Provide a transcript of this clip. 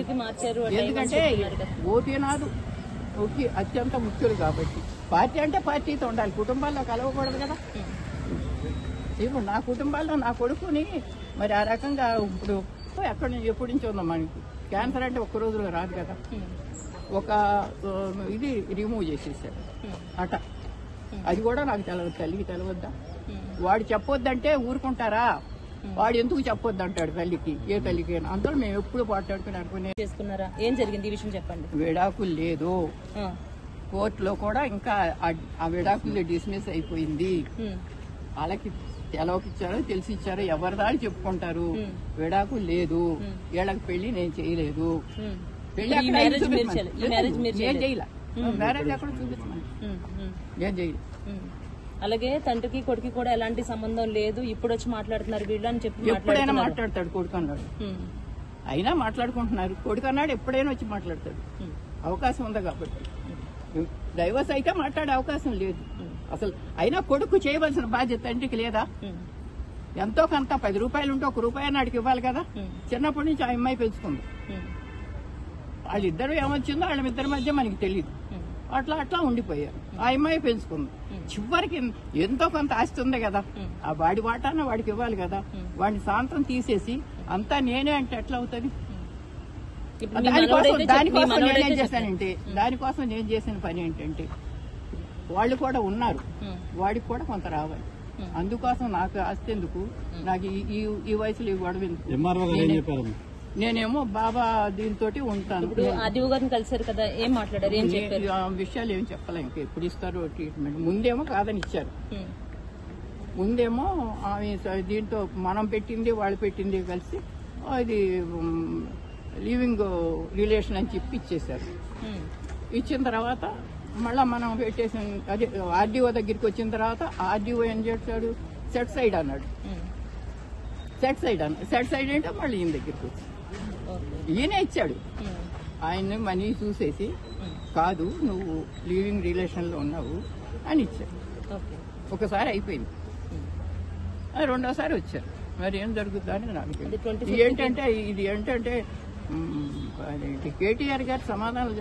వైసీపీకి మార్చారు ఎందుకంటే ఓటీనాథ్ ఓకే అత్యంత ముఖ్యులు కాబట్టి పార్టీ అంటే పార్టీతో ఉండాలి, కుటుంబాల్లో కలవకూడదు కదా. ఇప్పుడు నా కుటుంబాల్లో నా కొడుకుని మరి ఆ రకంగా ఇప్పుడు ఎప్పటి నుంచి ఉందో మనకి క్యాన్సర్ అంటే ఒక్క రోజులో రాదు కదా. ఒక ఇది రిమూవ్ చేసేసాడు అట, అది కూడా నాకు తెలవదు, తల్లికి తెలవద్దా? వాడు చెప్పొద్దంటే ఊరుకుంటారా? వాడు ఎందుకు చెప్పొద్దు అంటాడు తల్లికి, ఏ తల్లికి? అందరూ మేము ఎప్పుడు పాటాడుకుని అనుకునే చేసుకున్నారా? ఏం జరిగింది ఈ విషయం చెప్పండి. విడాకులు లేదు, కోర్టులో కూడా ఇంకా ఆ విడాకులు డిస్మిస్ అయిపోయింది. వాళ్ళకి తెలవకిచ్చారో తెలిసి ఇచ్చారో ఎవరి దాడి చెప్పుకుంటారు. విడాకులు లేదు, వీళ్ళకి పెళ్లి నేను చేయలేదు, పెళ్లి నేను చేయలే, మ్యారేజ్ ఎక్కడ చూపించమని నేను చేయలేదు. అలాగే తండ్రికి కొడుకు కూడా ఎలాంటి సంబంధం లేదు, ఇప్పుడు వచ్చి మాట్లాడుతున్నారు వీళ్ళు అని చెప్పి ఎప్పుడైనా మాట్లాడతాడు కొడుకు అన్నాడు, అయినా మాట్లాడుకుంటున్నారు. కొడుకు అన్నాడు ఎప్పుడైనా వచ్చి మాట్లాడతాడు, అవకాశం ఉంది కాబట్టి. డైవర్స్ అయితే మాట్లాడే అవకాశం లేదు అసలు. అయినా కొడుకు చేయవలసిన బాధ్యత తండ్రికి లేదా? ఎంతో కొంత 10 రూపాయలు ఉంటే 1 రూపాయి నాడికి ఇవ్వాలి కదా. చిన్నప్పటి నుంచి ఆ అమ్మాయి పెంచుకుంది, వాళ్ళిద్దరు ఏమొచ్చిందో వాళ్ళిద్దరి మధ్య మనకి తెలియదు, అట్లా ఉండిపోయారు. ఆ అమ్మాయి పెంచుకుంది, చివరికి ఎంతో కొంత ఆస్తి ఉంది కదా, ఆ వాడి వాటాన వాడికి ఇవ్వాలి కదా. వాడిని సాంతం తీసేసి అంతా నేనే అంటే ఎట్లా అవుతుంది? దానికోసం నేనేం చేశానంటే, దానికోసం నేను చేసిన పని ఏంటంటే వాళ్ళు కూడా ఉన్నారు, వాడికి కూడా కొంత రావాలి. అందుకోసం నాకు ఆస్తి ఎందుకు, నాకు ఈ వయసులో ఇవ్వడం ఎందుకు? నేనేమో బాబా దీంతో ఉంటాను. ఆదివు గారిని కలిసారు కదా, ఏం మాట్లాడారు, ఏం చెప్పారు? విషయాలు ఏం చెప్పలే, ఇంకా ఎప్పుడు ఇస్తారో ట్రీట్మెంట్. ముందేమో కాదని ఇచ్చారు, ముందేమో ఆమె దీంతో మనం పెట్టింది వాళ్ళు పెట్టింది కలిసి అది లివింగ్ రిలేషన్ అని చెప్పి ఇచ్చేశారు. ఇచ్చిన తర్వాత మళ్ళా మనం పెట్టేసిన అదే ఆర్డీఓ దగ్గరికి వచ్చిన తర్వాత ఆర్డీఓ ఏం చేస్తాడు, సెట్ సైడ్ అన్నాడు. సెట్ సైడ్ అంటే మళ్ళీ ఈయన దగ్గరికి వచ్చి ఈయనే ఇచ్చాడు. ఆయన్ని మనీ చూసేసి కాదు నువ్వు లివింగ్ రిలేషన్ లో ఉన్నావు అని ఇచ్చాడు. ఒకసారి అయిపోయింది, రెండోసారి వచ్చారు. మరి ఏం జరుగుతుందని నాకు ఏంటంటే ఇది ఏంటంటే కేటీఆర్ గారు సమాధానం